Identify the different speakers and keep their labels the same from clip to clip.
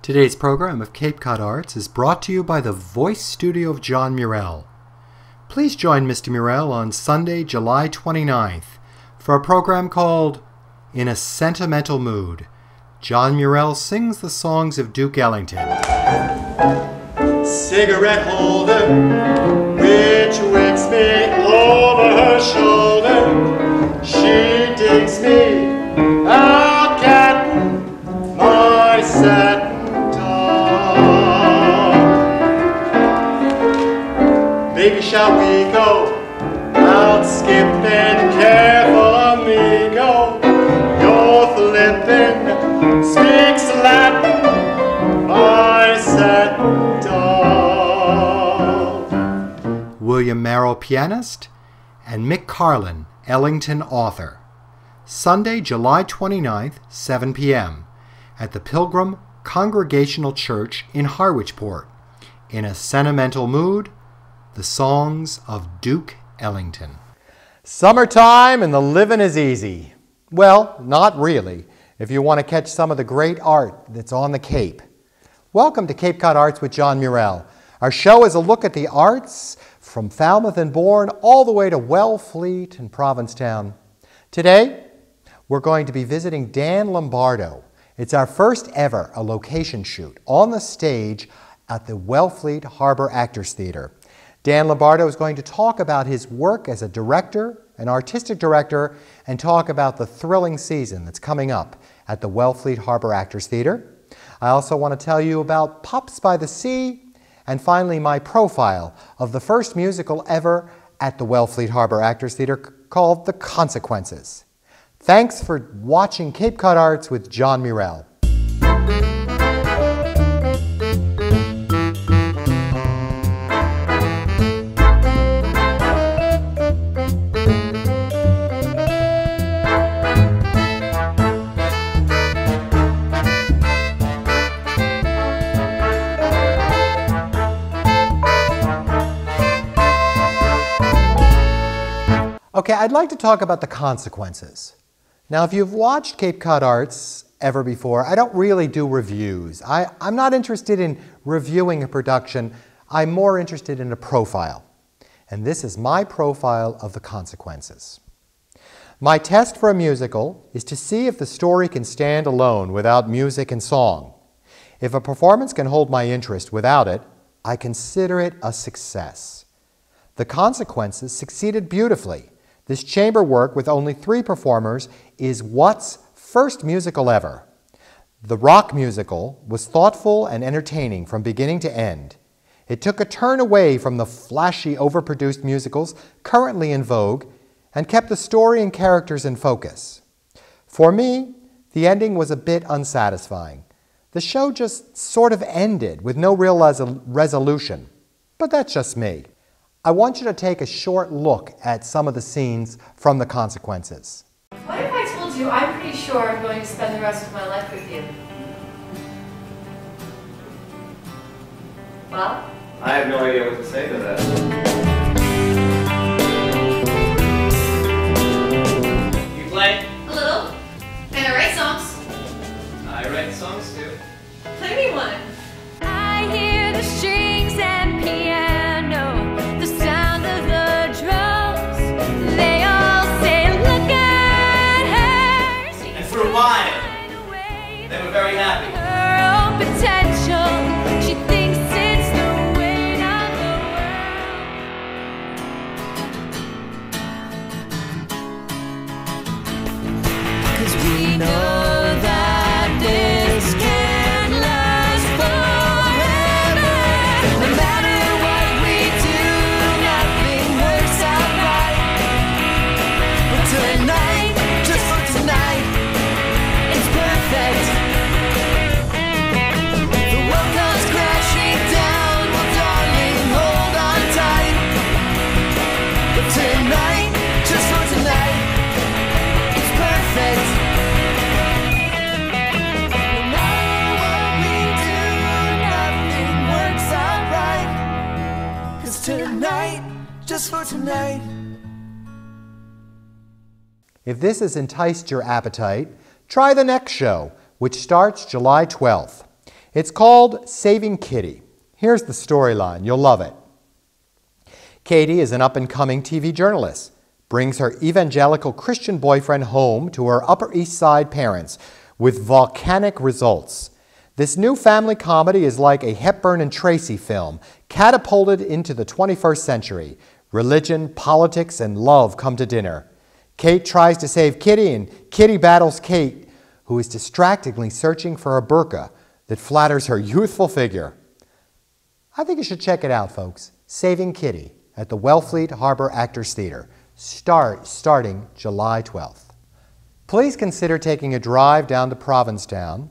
Speaker 1: Today's program of Cape Cod Arts is brought to you by the voice studio of John Murrell. Please join Mr. Murrell on Sunday, July 29th for a program called In a Sentimental Mood. John Murrell sings the songs of Duke Ellington.
Speaker 2: Cigarette holder, which wicks me over her shoulder. She digs me, I'll get my satin top. Baby, shall we go out skipping? Careful, amigo. You're flipping, speaks Latin, my satin dove.
Speaker 1: William Merrill, pianist, and Mick Carlin, Ellington author. Sunday, July 29th, 7 p.m. at the Pilgrim Congregational Church in Harwichport. In a Sentimental Mood, the songs of Duke Ellington. Summertime and the living is easy. Well, not really, if you want to catch some of the great art that's on the Cape. Welcome to Cape Cod Arts with John Murrell. Our show is a look at the arts from Falmouth and Bourne all the way to Wellfleet and Provincetown. Today, we're going to be visiting Dan Lombardo. It's our first ever a location shoot on the stage at the Wellfleet Harbor Actors Theatre. Dan Lombardo is going to talk about his work as a director, an artistic director, and talk about the thrilling season that's coming up at the Wellfleet Harbor Actors Theatre. I also want to tell you about Pops by the Sea, and finally my profile of the first musical ever at the Wellfleet Harbor Actors Theatre called The Consequences. Thanks for watching Cape Cod Arts with John Murrell. Okay, I'd like to talk about the consequences. Now, if you've watched Cape Cod Arts ever before, I don't really do reviews. I'm not interested in reviewing a production. I'm more interested in a profile. And this is my profile of the consequences. My test for a musical is to see if the story can stand alone without music and song. If a performance can hold my interest without it, I consider it a success. The Consequences succeeded beautifully. This chamber work with only 3 performers is What's first musical ever. The rock musical was thoughtful and entertaining from beginning to end. It took a turn away from the flashy, overproduced musicals currently in vogue and kept the story and characters in focus. For me, the ending was a bit unsatisfying. The show just sort of ended with no real resolution. But that's just me. I want you to take a short look at some of the scenes from The Consequences.
Speaker 3: What if I told you I'm pretty sure I'm going to spend the rest of my life with you? Well?
Speaker 4: I have no idea what to say to that. You play?
Speaker 3: A little. And I write songs.
Speaker 4: I write songs too.
Speaker 3: Play me one.
Speaker 5: I hear the strings and piano, the sound of the drums. They all say, look at her.
Speaker 4: And for a while, they were very happy.
Speaker 5: Her own potential, she thinks it's the weight of the world. 'Cause we know that this can last forever. No matter what we do, nothing works out right. But tonight, just for tonight, it's perfect. The world comes crashing down, well darling, hold on tight. But tonight, just for tonight, it's perfect. No matter what we do, nothing works out right. 'Cause tonight, just for tonight.
Speaker 1: If this has enticed your appetite, try the next show, which starts July 12th. It's called Saving Kitty. Here's the storyline. You'll love it. Katie is an up-and-coming TV journalist, brings her evangelical Christian boyfriend home to her Upper East Side parents with volcanic results. This new family comedy is like a Hepburn and Tracy film, catapulted into the 21st century. Religion, politics, and love come to dinner. Kate tries to save Kitty, and Kitty battles Kate, who is distractingly searching for a burqa that flatters her youthful figure. I think you should check it out, folks. Saving Kitty at the Wellfleet Harbor Actors Theater, starting July 12th. Please consider taking a drive down to Provincetown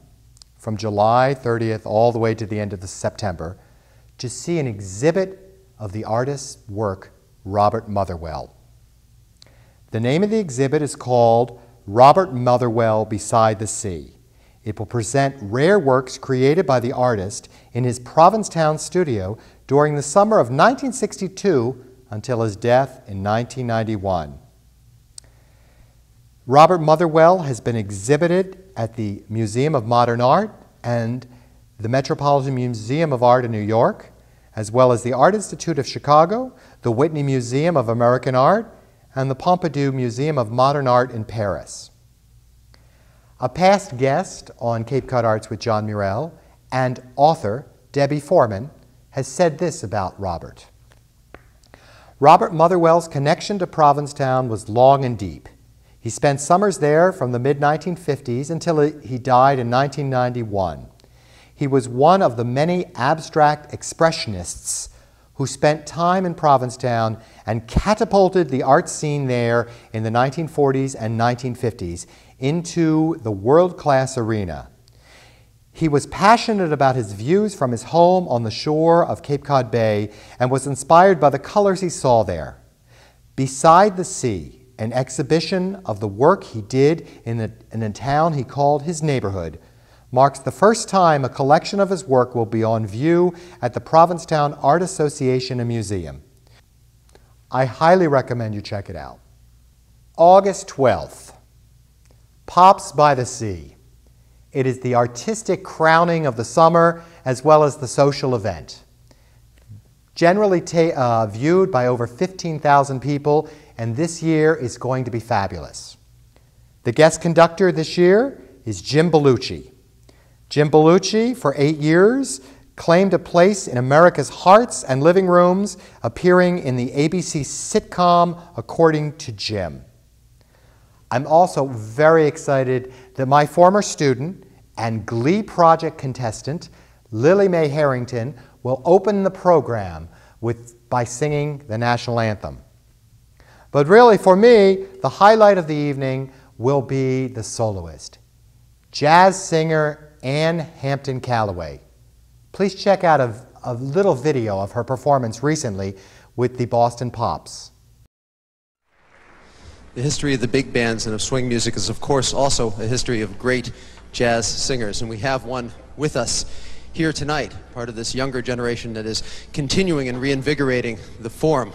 Speaker 1: from July 30th all the way to the end of September to see an exhibit of the artist's work, Robert Motherwell. The name of the exhibit is called Robert Motherwell Beside the Sea. It will present rare works created by the artist in his Provincetown studio during the summer of 1962 until his death in 1991. Robert Motherwell has been exhibited at the Museum of Modern Art and the Metropolitan Museum of Art in New York, as well as the Art Institute of Chicago, the Whitney Museum of American Art, and the Pompidou Museum of Modern Art in Paris. A past guest on Cape Cod Arts with John Murrell and author Debbie Foreman has said this about Robert. Robert Motherwell's connection to Provincetown was long and deep. He spent summers there from the mid-1950s until he died in 1991. He was one of the many abstract expressionists who spent time in Provincetown and catapulted the art scene there in the 1940s and 1950s into the world-class arena. He was passionate about his views from his home on the shore of Cape Cod Bay and was inspired by the colors he saw there. Beside the Sea, an exhibition of the work he did in a town he called his neighborhood, marks the first time a collection of his work will be on view at the Provincetown Art Association and Museum. I highly recommend you check it out. August 12th, Pops by the Sea. It is the artistic crowning of the summer as well as the social event. Generally viewed by over 15,000 people, and this year is going to be fabulous. The guest conductor this year is Jim Belushi. Jim Belushi, for 8 years, claimed a place in America's hearts and living rooms, appearing in the ABC sitcom According to Jim. I'm also very excited that my former student and Glee Project contestant, Lily Mae Harrington, will open the program by singing the national anthem. But really, for me, the highlight of the evening will be the soloist, jazz singer Ann Hampton Callaway. Please check out a little video of her performance recently with the Boston Pops.
Speaker 6: The history of the big bands and of swing music is, of course, also a history of great jazz singers, and we have one with us here tonight, part of this younger generation that is continuing and reinvigorating the form.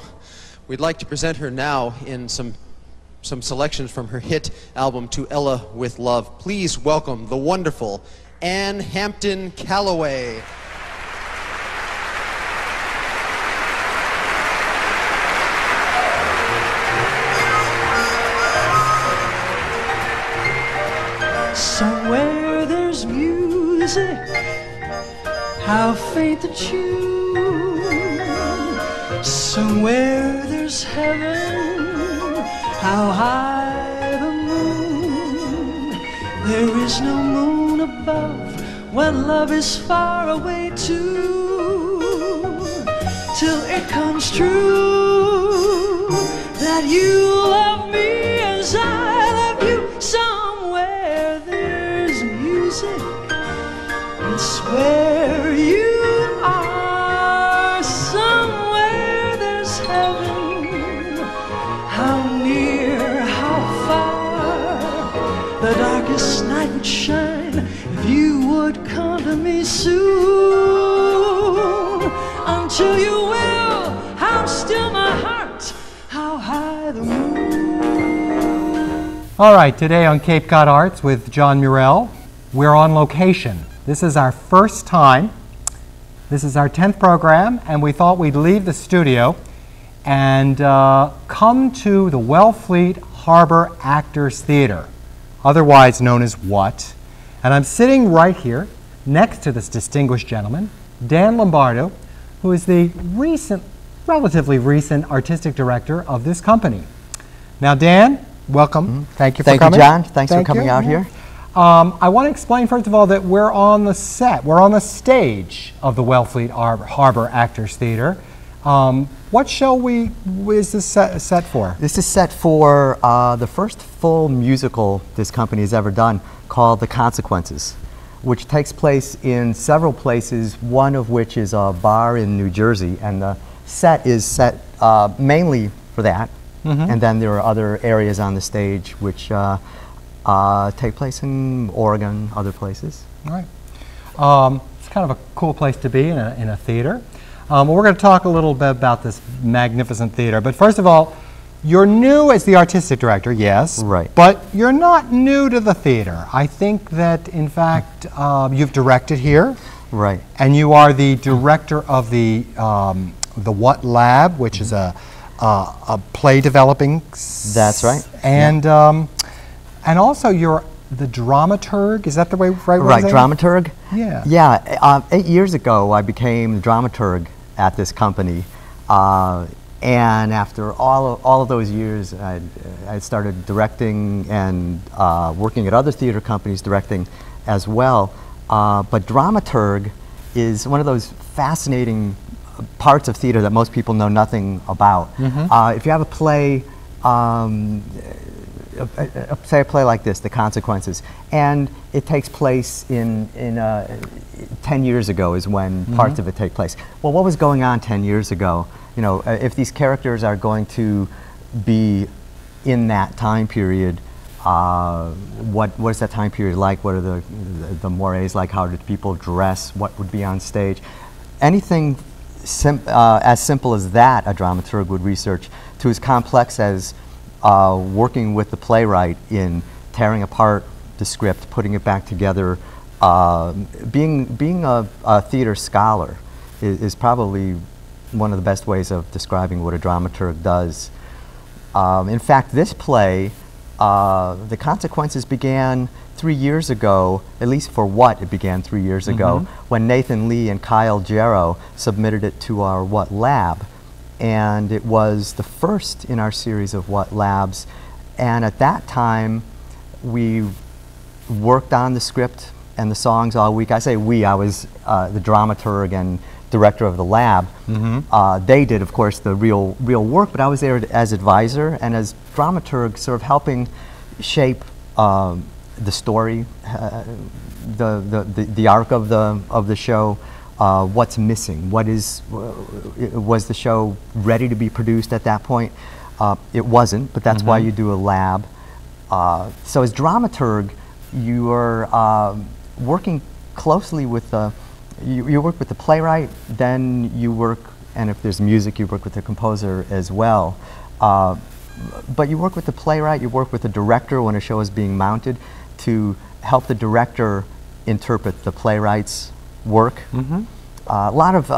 Speaker 6: We'd like to present her now in some selections from her hit album To Ella with Love. Please welcome the wonderful Ann Hampton Callaway.
Speaker 7: Somewhere there's music, how faint the tune. Somewhere there's heaven, how high the moon. There is no moon above when love is far away too, till it comes true that you love me as I love you. Somewhere there's music, it's where you are. Somewhere there's heaven, how near, how far. The darkest night would shine if you would come to me soon. Until you will, how still my heart, how high the moon.
Speaker 1: All right, today on Cape Cod Arts with John Murrell, we're on location. This is our first time. This is our 10th program, and we thought we'd leave the studio and come to the Wellfleet Harbor Actors Theater, otherwise known as WHAT. And I'm sitting right here next to this distinguished gentleman, Dan Lombardo, who is the relatively recent artistic director of this company. Now, Dan, welcome. Thank you for coming.
Speaker 8: Thank you, John. Thanks for coming out here.
Speaker 1: I want to explain, first of all, that we're on the set. We're on the stage of the Wellfleet Harbor Actors Theater. What show is this set for?
Speaker 8: This is set for the first full musical this company has ever done, called The Consequences, which takes place in several places, one of which is a bar in New Jersey, and the set is set mainly for that. And then there are other areas on the stage which take place in Oregon, other places.
Speaker 1: All right. It's kind of a cool place to be in a theater. Well, we're going to talk a little bit about this magnificent theater. But first of all, you're new as the artistic director, yes.
Speaker 8: Right.
Speaker 1: But you're not new to the theater. I think that, in fact, you've directed here.
Speaker 8: Right.
Speaker 1: And you are the director of the What Lab, which is a play developing.
Speaker 8: That's right.
Speaker 1: And and also you're the Dramaturg. Is that the right way?
Speaker 8: Right, Dramaturg.
Speaker 1: Yeah.
Speaker 8: Yeah. 8 years ago, I became the Dramaturg at this company, and after all of those years, I started directing and working at other theater companies, directing as well. But Dramaturg is one of those fascinating parts of theater that most people know nothing about. If you have a play, say a play like this, The Consequences, and it takes place in 10 years ago is when parts of it take place. Well, what was going on 10 years ago? You know, if these characters are going to be in that time period, what is that time period like? What are the mores like? How did people dress? What would be on stage? Anything as simple as that, a dramaturg would research, to as complex as working with the playwright in tearing apart the script, putting it back together. Being a theater scholar is probably one of the best ways of describing what a dramaturg does. In fact, this play, The Consequences, began 3 years ago, at least for What, it began 3 years ago, when Nathan Lee and Kyle Jarrow submitted it to our What Lab. And it was the first in our series of What Labs. And at that time, we worked on the script and the songs all week. I say we, I was the dramaturg and director of the lab. They did, of course, the real work, but I was there as advisor and as dramaturg, sort of helping shape the story, the arc of the show. What's missing? Was the show ready to be produced at that point? It wasn't, but that's why you do a lab. So as dramaturg, you are working closely with you work with the playwright, then you work, and if there's music, you work with the composer as well. But you work with the playwright, you work with the director when a show is being mounted to help the director interpret the playwright's work. A lot of,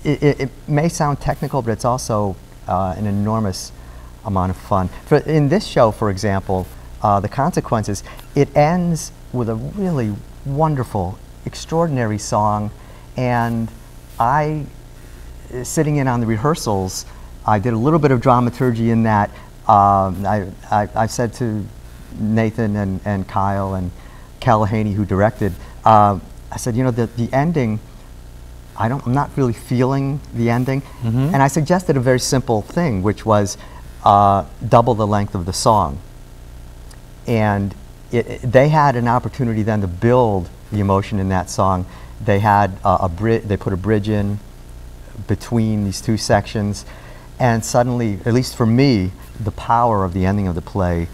Speaker 8: it may sound technical, but it's also an enormous amount of fun. In this show, for example, The Consequences, it ends with a really wonderful, extraordinary song, and sitting in on the rehearsals, I did a little bit of dramaturgy in that. I said to Nathan and Kyle and Callahaney, who directed, I said, you know, the ending, I'm not really feeling the ending. And I suggested a very simple thing, which was double the length of the song. And they had an opportunity then to build the emotion in that song. They had they put a bridge in between these two sections, and suddenly, at least for me, the power of the ending of the play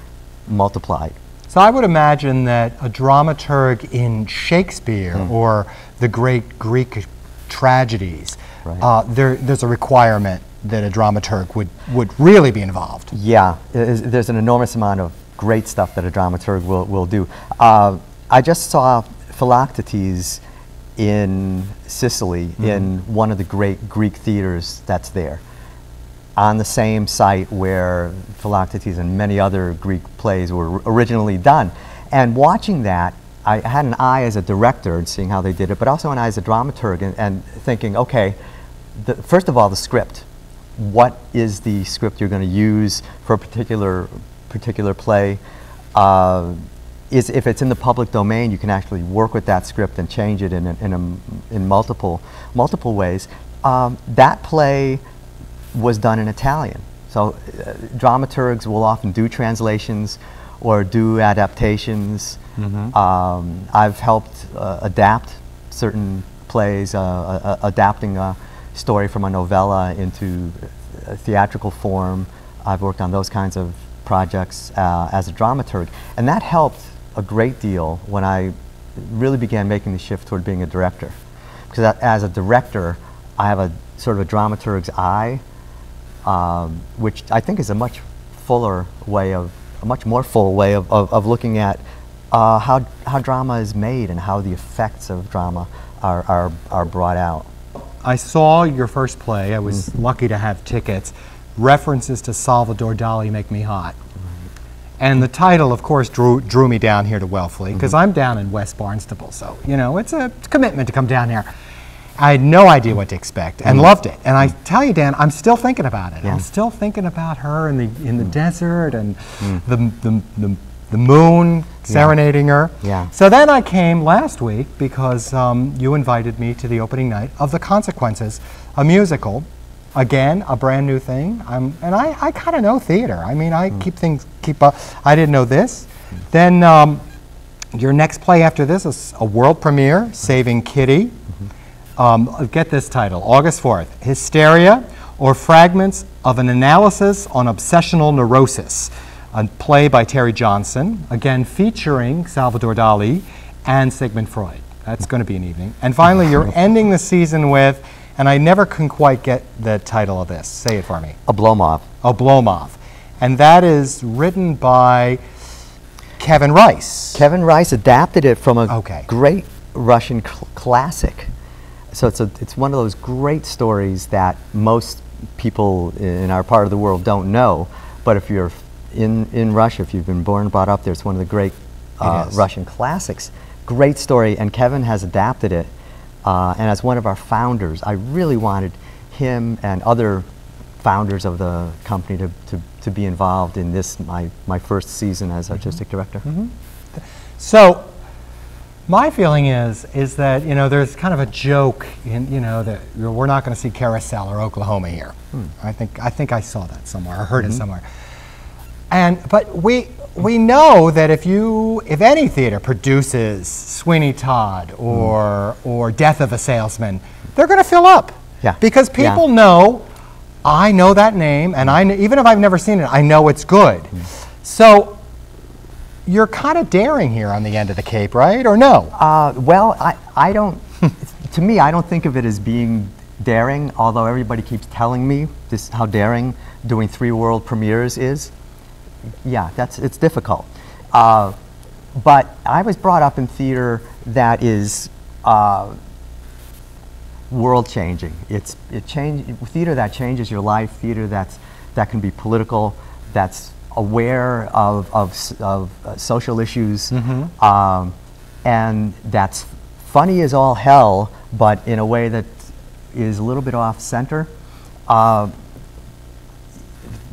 Speaker 8: multiplied.
Speaker 1: So I would imagine that a dramaturg in Shakespeare or the great Greek tragedies, there's a requirement that a dramaturg would really be involved.
Speaker 8: Yeah, there's an enormous amount of great stuff that a dramaturg will do. I just saw Philoctetes in Sicily, in one of the great Greek theaters that's there, on the same site where Philoctetes and many other Greek plays were originally done. And watching that, I had an eye as a director and seeing how they did it, but also an eye as a dramaturg and thinking, okay, first of all, the script. What is the script you're going to use for a particular play? If it's in the public domain, you can actually work with that script and change it in multiple ways. That play was done in Italian, so dramaturgs will often do translations or do adaptations. I've helped adapt certain plays, adapting a story from a novella into a theatrical form. I've worked on those kinds of projects as a dramaturg, and that helped a great deal when I really began making the shift toward being a director. Because as a director, I have a sort of a dramaturg's eye, which I think is a much more full way of looking at how drama is made and how the effects of drama are brought out.
Speaker 1: I saw your first play. I was lucky to have tickets. References to Salvador Dali make me hot. And the title, of course, drew me down here to Wellfleet, because I'm down in West Barnstable, so, you know, it's a commitment to come down here. I had no idea what to expect and loved it. And I tell you, Dan, I'm still thinking about it. I'm still thinking about her in the desert and the moon serenading her. So then I came last week because you invited me to the opening night of The Consequences, a musical. Again, a brand new thing. And I kind of know theater. I mean, I keep up. I didn't know this. Then your next play after this is a world premiere, Saving Kitty. Get this title, August 4th, Hysteria or Fragments of an Analysis on Obsessional Neurosis, a play by Terry Johnson, again featuring Salvador Dali and Sigmund Freud. That's going to be an evening. And finally, you're ending the season with, and I never can quite get the title of this. Say it for me.
Speaker 8: Oblomov.
Speaker 1: Oblomov. And that is written by Kevin Rice.
Speaker 8: Kevin Rice adapted it from a great Russian classic. So it's one of those great stories that most people in our part of the world don't know. But if you're in Russia, if you've been born and brought up there, it's one of the great Russian classics. Great story, and Kevin has adapted it. And as one of our founders, I really wanted him and other founders of the company to be involved in this, my first season as artistic director.
Speaker 1: So my feeling is that, you know, there's kind of a joke in, you know, that we're not going to see Carousel or Oklahoma here. I think I saw that somewhere or heard it somewhere. But we know that if any theater produces Sweeney Todd or Death of a Salesman, they're going to fill up. Because people know, I know that name, and even if I've never seen it, I know it's good. So you're kind of daring here on the end of the Cape, right? Or no?
Speaker 8: Well, I don't, to me, I don't think of it as being daring, although everybody keeps telling me how daring doing 3 world premieres is. Yeah, it's difficult. But I was brought up in theater that is world-changing. Theater that changes your life, theater that can be political, that's aware of social issues, and that's funny as all hell, but in a way that is a little bit off-center.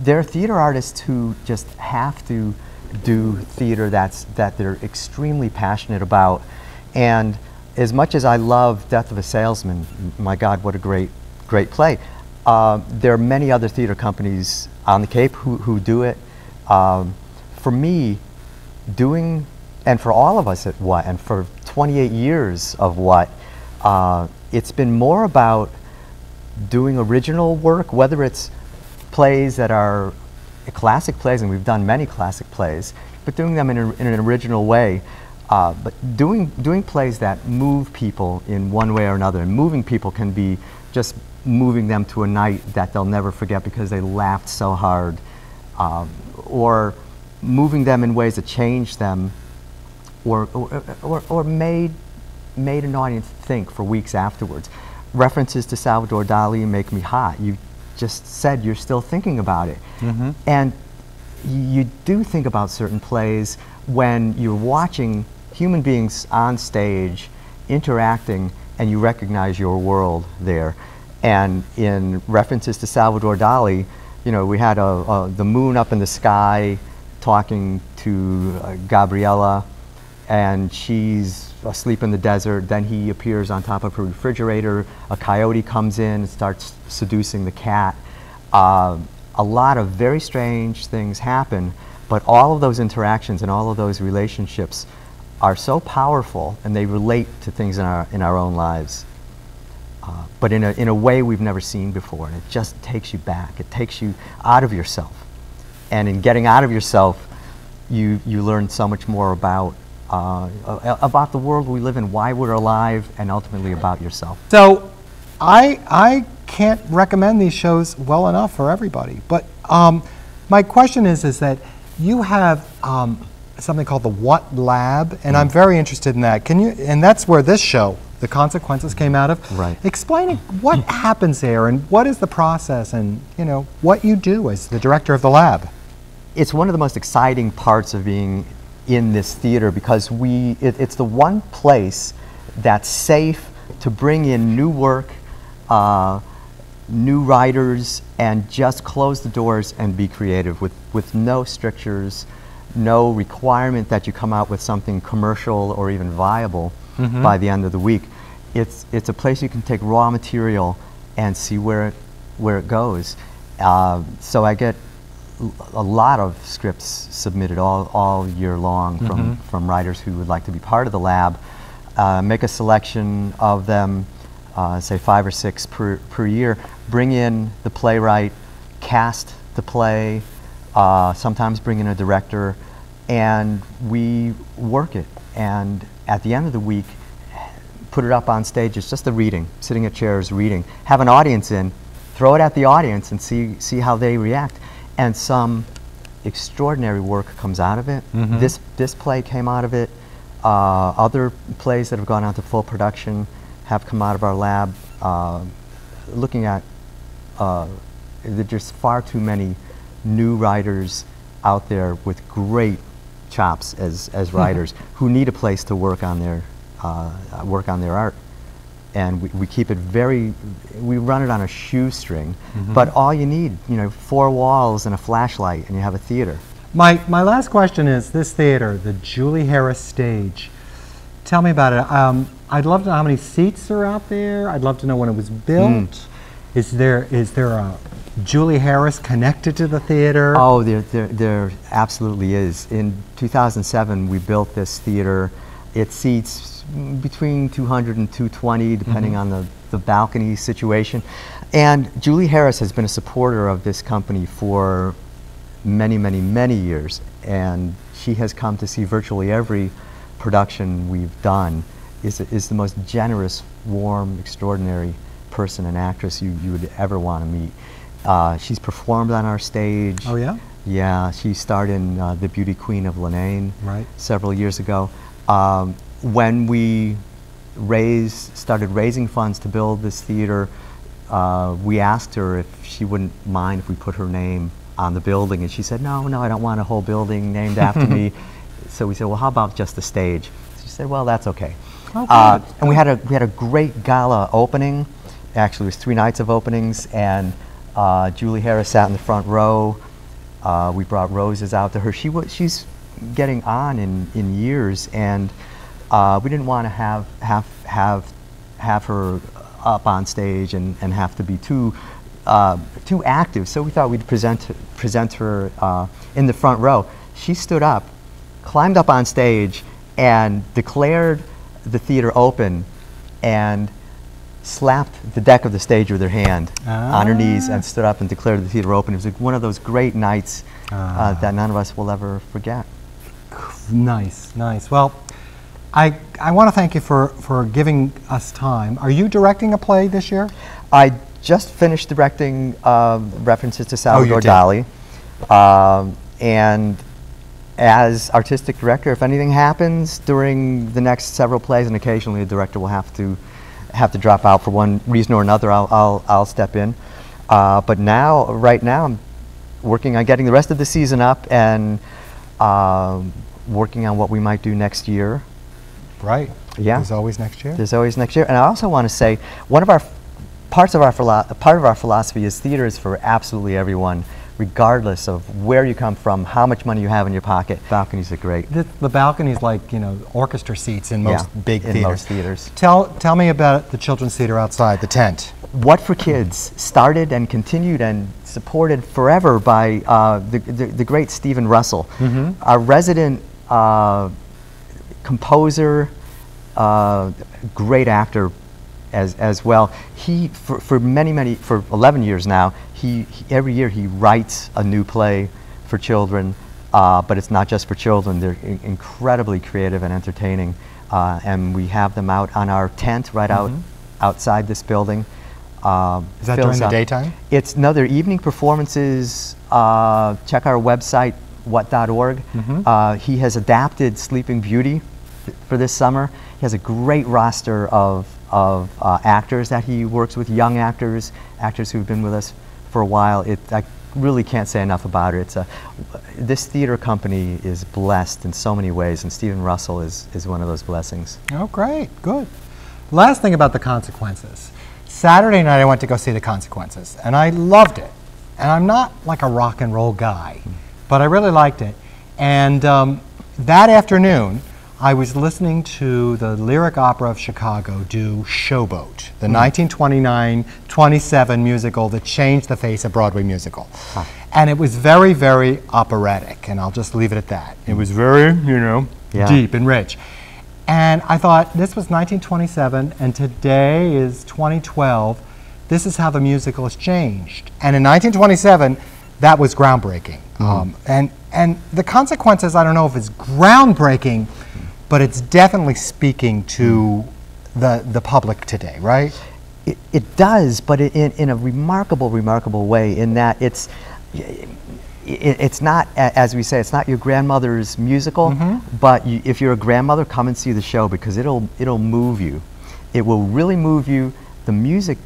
Speaker 8: There are theater artists who just have to do theater that they're extremely passionate about. And as much as I love Death of a Salesman, my God, what a great play, there are many other theater companies on the Cape who do it. For me, doing, and for all of us at What, and for 28 years of What, it's been more about doing original work, whether it's plays that are classic plays, and we've done many classic plays, but doing them in an original way, but doing plays that move people in one way or another. And moving people can be just moving them to a night that they'll never forget because they laughed so hard, or moving them in ways that changed them, or made made an audience think for weeks afterwards. References to Salvador Dali make me hot. You just said you're still thinking about it. And you do think about certain plays when you're watching human beings on stage interacting and you recognize your world there. And in references to Salvador Dali, you know, we had the moon up in the sky talking to Gabriela, and she's asleep in the desert. Then he appears on top of her refrigerator. A coyote comes in and starts seducing the cat. A lot of very strange things happen, but all of those interactions and all of those relationships are so powerful, and they relate to things in our own lives, but in a way we've never seen before. And it just takes you back. It takes you out of yourself, and in getting out of yourself, you learn so much more about the world we live in, why we're alive, and ultimately about yourself.
Speaker 1: So, I can't recommend these shows well enough for everybody. But my question is that you have something called the What Lab, and I'm very interested in that. Can you? And that's where this show, The Consequences, came out of.
Speaker 8: Right.
Speaker 1: Explaining what happens there and what is the process, and you know what you do as the director of the lab.
Speaker 8: It's one of the most exciting parts of being in this theater, because it's the one place that's safe to bring in new work, new writers, and just close the doors and be creative with no strictures, no requirement that you come out with something commercial or even viable by the end of the week. It's a place you can take raw material and see where it goes. So I get a lot of scripts submitted all year long from writers who would like to be part of the lab. Make a selection of them, say 5 or 6 per year, bring in the playwright, cast the play, sometimes bring in a director, and we work it. And at the end of the week, put it up on stage. It's just a reading, sitting at chairs reading. Have an audience in, throw it at the audience and see how they react. And some extraordinary work comes out of it. This play came out of it. Other plays that have gone on to full production have come out of our lab. Looking at, there's just far too many new writers out there with great chops as writers who need a place to work on their art. And we keep it we run it on a shoestring, but all you need, 4 walls and a flashlight, and you have a theater.
Speaker 1: My last question is this theater, the Julie Harris stage. Tell me about it. I'd love to know how many seats are out there. I'd love to know when it was built. Is there a Julie Harris connected to the theater?
Speaker 8: Oh, there absolutely is. In 2007, we built this theater. It seats between 200 and 220, depending on the balcony situation. And Julie Harris has been a supporter of this company for many, many, many years. And she has come to see virtually every production we've done. Is the most generous, warm, extraordinary person and actress you would ever want to meet. She's performed on our stage.
Speaker 1: Oh, yeah?
Speaker 8: Yeah, she starred in The Beauty Queen of Lanaine several years ago. When we started raising funds to build this theater, we asked her if she wouldn't mind if we put her name on the building, and she said, no, I don't want a whole building named after me. So we said, well, how about just the stage? She said, well, that's okay. And we had a great gala opening. Actually, it was 3 nights of openings, and Julie Harris sat in the front row. We brought roses out to her. She's getting on in years, and we didn't want to have her up on stage and have to be too active. So we thought we'd present her in the front row. She stood up, climbed up on stage, and declared the theater open, and slapped the deck of the stage with her hand on her knees and stood up and declared the theater open. It was like one of those great nights that none of us will ever forget.
Speaker 1: Nice, nice. Well, I want to thank you for giving us time. Are you directing a play this year?
Speaker 8: I just finished directing references to Salvador Dali, and as artistic director, if anything happens during the next several plays, and occasionally a director will have to drop out for one reason or another, I'll step in. But right now, I'm working on getting the rest of the season up and working on what we might do next year.
Speaker 1: Right.
Speaker 8: Yeah.
Speaker 1: There's always next year.
Speaker 8: There's always next year. And I also want to say, one of our part of our philosophy is theater is for absolutely everyone, regardless of where you come from, how much money you have in your pocket. Balconies are great.
Speaker 1: The balcony's like, you know, orchestra seats in most big theaters.
Speaker 8: In most theaters.
Speaker 1: Tell me about the children's theater outside, the tent.
Speaker 8: What for Kids started and continued and supported forever by the great Stephen Russell, our resident composer, great actor as well. He for 11 years now, every year he writes a new play for children, but it's not just for children. They're incredibly creative and entertaining, and we have them out on our tent right outside this building.
Speaker 1: Is that during the daytime?
Speaker 8: They're evening performances. Check our website, what.org. He has adapted Sleeping Beauty for this summer. He has a great roster of actors that he works with, young actors who've been with us for a while. I really can't say enough about it. This theater company is blessed in so many ways, and Stephen Russell is one of those blessings.
Speaker 1: Oh, great, good. Last thing about the Consequences. Saturday night I went to go see the Consequences, and I loved it. And I'm not like a rock and roll guy, but I really liked it. And that afternoon, I was listening to the Lyric Opera of Chicago do Showboat, the 1929-27 musical that changed the face of Broadway musical. And it was very, very operatic, and I'll just leave it at that. It was very, deep and rich. And I thought, this was 1927, and today is 2012. This is how the musical has changed. And in 1927, that was groundbreaking. And the Consequences, I don't know if it's groundbreaking, but it's definitely speaking to the public today, right?
Speaker 8: It does, but in a remarkable way, in that it's not, as we say, it's not your grandmother's musical, but if you're a grandmother, come and see the show, because it'll move you. It will really move you. The music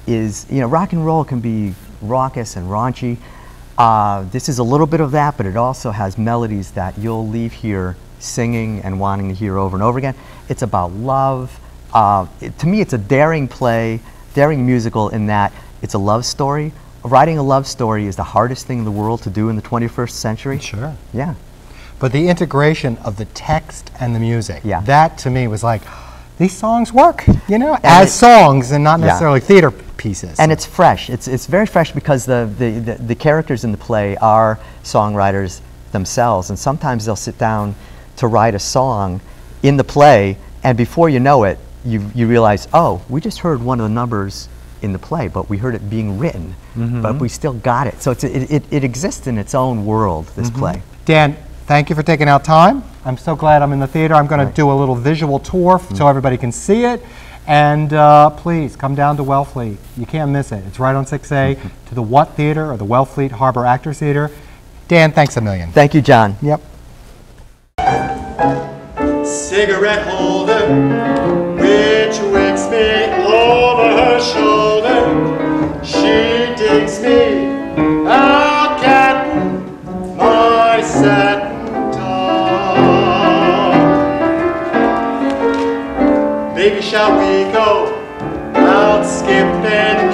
Speaker 8: is, rock and roll can be raucous and raunchy. This is a little bit of that, but it also has melodies that you'll leave here singing and wanting to hear over and over again. It's about love. To me, it's a daring play, daring musical, in that it's a love story. Writing a love story is the hardest thing in the world to do in the 21st century.
Speaker 1: Sure.
Speaker 8: Yeah.
Speaker 1: But the integration of the text and the music,
Speaker 8: that
Speaker 1: to me was like, these songs work, as songs and not necessarily theater pieces.
Speaker 8: And it's fresh. It's very fresh, because the characters in the play are songwriters themselves, and sometimes they'll sit down to write a song in the play, and before you know it, you realize, oh, we just heard one of the numbers in the play, but we heard it being written, but we still got it. So it exists in its own world, this play.
Speaker 1: Dan, thank you for taking out time. I'm so glad I'm in the theater. I'm going to do a little visual tour so everybody can see it. And please come down to Wellfleet. You can't miss it. It's right on 6A to the What Theater, or the Wellfleet Harbor Actors Theater. Dan, thanks a million.
Speaker 8: Thank you, John.
Speaker 1: Yep.
Speaker 2: Cigarette holder, which wicks me over her shoulder. She digs me out catting my satin top. Baby, shall we go out skipping?